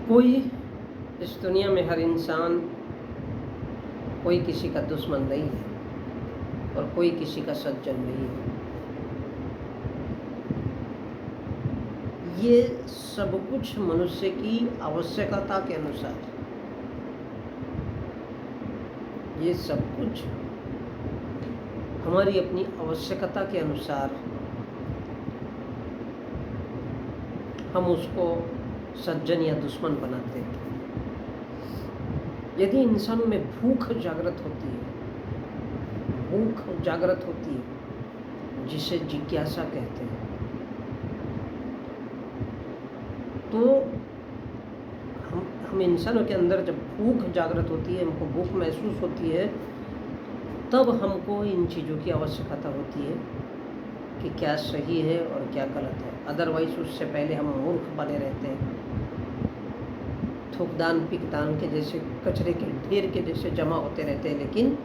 कोई इस दुनिया में हर इंसान कोई किसी का दुश्मन नहीं है और कोई किसी का सज्जन नहीं है। ये सब कुछ मनुष्य की आवश्यकता के अनुसार, ये सब कुछ हमारी अपनी आवश्यकता के अनुसार हम उसको सज्जन या दुश्मन बनाते हैं। यदि इंसानों में भूख जागृत होती है, भूख जागृत होती है जिसे जिज्ञासा कहते हैं, तो हम इंसानों के अंदर जब भूख जागृत होती है, हमको भूख महसूस होती है, तब हमको इन चीज़ों की आवश्यकता होती है कि क्या सही है और क्या गलत है। अदरवाइज उससे पहले हम मूर्ख बने रहते हैं, थूकदान पिकदान के जैसे कचरे के ढेर के जैसे जमा होते रहते हैं, लेकिन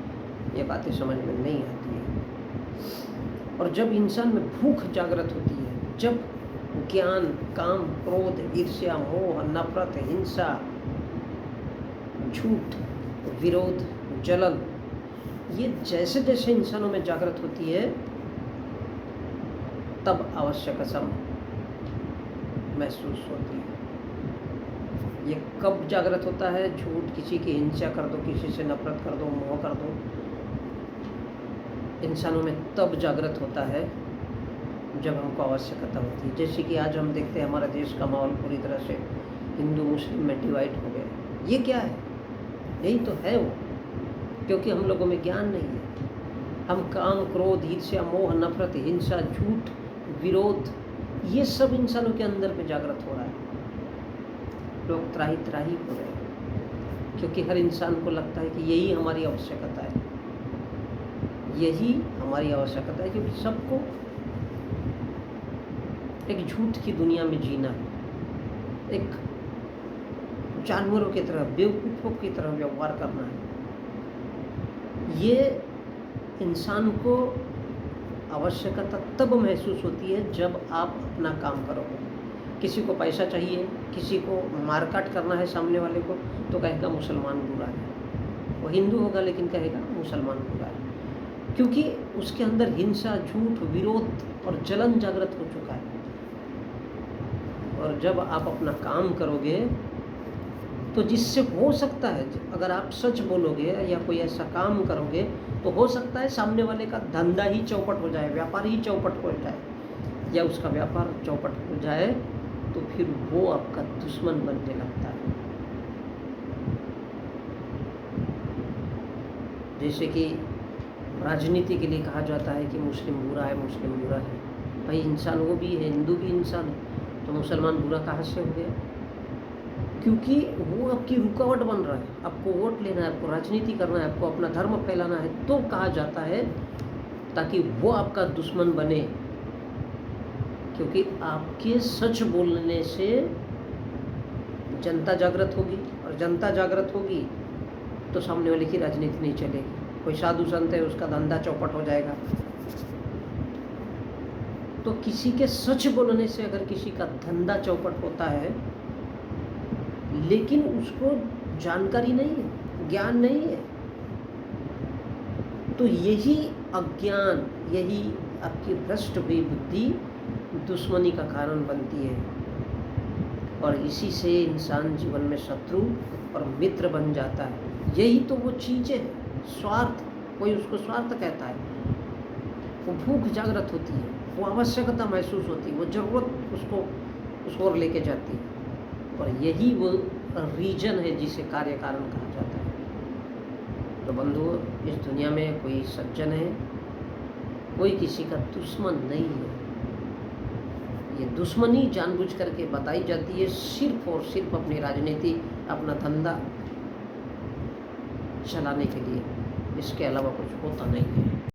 ये बातें समझ में नहीं आती है। और जब इंसान में भूख जागृत होती है, जब ज्ञान, काम, क्रोध, ईर्ष्या, मोह, नफरत, हिंसा, झूठ, विरोध, जलन, ये जैसे जैसे इंसानों में जागृत होती है, तब आवश्यकता महसूस होती है। ये कब जागृत होता है? झूठ, किसी की हिंसा कर दो, किसी से नफरत कर दो, मोह कर दो, इंसानों में तब जागृत होता है जब हमको आवश्यकता होती है। जैसे कि आज हम देखते हैं हमारा देश का माहौल पूरी तरह से हिंदू मुस्लिम में डिवाइड हो गया। ये क्या है? यही तो है वो, क्योंकि हम लोगों में ज्ञान नहीं है। हम काम, क्रोध, ईर्ष्या, मोह, नफरत, हिंसा, झूठ, विरोध, ये सब इंसानों के अंदर पे जागृत हो रहा है। लोग त्राही त्राही हो रहे हैं, क्योंकि हर इंसान को लगता है कि यही हमारी आवश्यकता है, यही हमारी आवश्यकता है, क्योंकि सबको एक झूठ की दुनिया में जीना है, एक जानवरों की तरह, बेवकूफ़ों की तरह व्यवहार करना है। ये इंसान को आवश्यकता तब महसूस होती है जब आप अपना काम करोगे। किसी को पैसा चाहिए, किसी को मारकाट करना है सामने वाले को, तो कहेगा मुसलमान बुरा है। वो हिंदू होगा लेकिन कहेगा मुसलमान बुरा है, क्योंकि उसके अंदर हिंसा, झूठ, विरोध और जलन जागृत हो चुका है। और जब आप अपना काम करोगे तो जिससे हो सकता है, अगर आप सच बोलोगे या कोई ऐसा काम करोगे, तो हो सकता है सामने वाले का धंधा ही चौपट हो जाए, व्यापार ही चौपट हो जाए, या उसका व्यापार चौपट हो जाए, तो फिर वो आपका दुश्मन बनने लगता है। जैसे कि राजनीति के लिए कहा जाता है कि मुस्लिम बुरा है, मुस्लिम बुरा है। भाई इंसान वो भी है, हिंदू भी इंसान है, तो मुसलमान बुरा कहाँ से हो गया? क्योंकि वो आपकी रुकावट बन रहा है। आपको वोट लेना है, आपको राजनीति करना है, आपको अपना धर्म फैलाना है, तो कहा जाता है ताकि वो आपका दुश्मन बने, क्योंकि आपके सच बोलने से जनता जागृत होगी, और जनता जागृत होगी तो सामने वाले की राजनीति नहीं चलेगी। कोई साधु संत है, उसका धंधा चौपट हो जाएगा। तो किसी के सच बोलने से अगर किसी का धंधा चौपट होता है, लेकिन उसको जानकारी नहीं है, ज्ञान नहीं है, तो यही अज्ञान, यही आपकी भ्रष्ट हुई बुद्धि दुश्मनी का कारण बनती है। और इसी से इंसान जीवन में शत्रु और मित्र बन जाता है। यही तो वो चीज़ें, स्वार्थ, कोई उसको स्वार्थ कहता है। वो भूख जागृत होती है, वो आवश्यकता महसूस होती है, वो ज़रूरत उसको उस ओर लेके जाती है, और यही वो रीजन है जिसे कार्य कारण कहा जाता है। तो बंधुओं, इस दुनिया में कोई सज्जन है, कोई किसी का दुश्मन नहीं है। ये दुश्मनी जानबूझ करके बताई जाती है सिर्फ और सिर्फ अपनी राजनीति, अपना धंधा चलाने के लिए। इसके अलावा कुछ होता नहीं है।